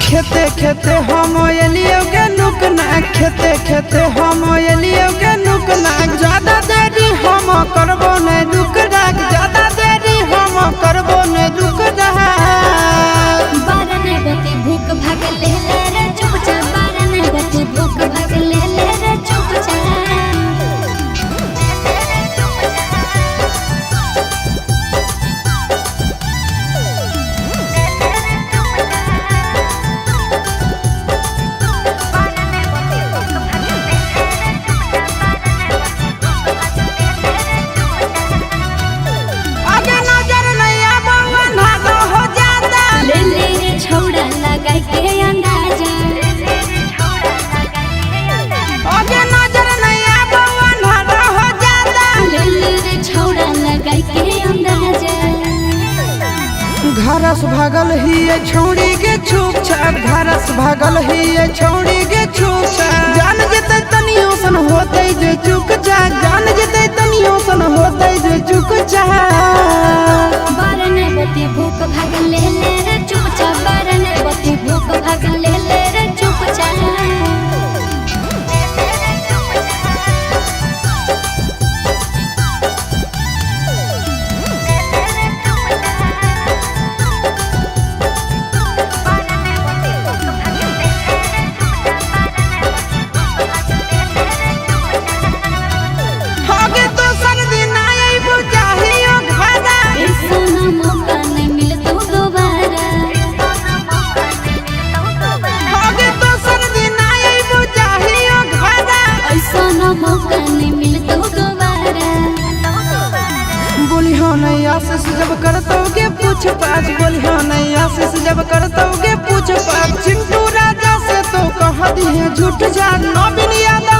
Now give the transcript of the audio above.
खेते खेते हम एलियो के नुकना खेते खेते हम एलियो के नुकना ज्यादा देरी हम करबो ने रुक राख ज्यादा देरी हम करबो ने रुक राख बारने बती भूख भाग ले रे चुपचाप बारने बती भूख भाग ले रे चुपचाप घरस भागल ही छौड़ी के छुप छाप घरस भागल ही छौड़ी के छुप छाप जान जते तनियो सन होते जे चुक जा जान जते तनियो सन होते जे चुक जा बारने बती भूख भाग ले रे चुपचाप बारने बती भूख भाग ले रे चुपचाप नहीं आशीष जब करतोगे पूछ पाछ बोली हाँ नहीं आशीष जब करतोगे पूछ पाछ चिंटू राजा से तो कह दी है झूठ जा नवीन यादव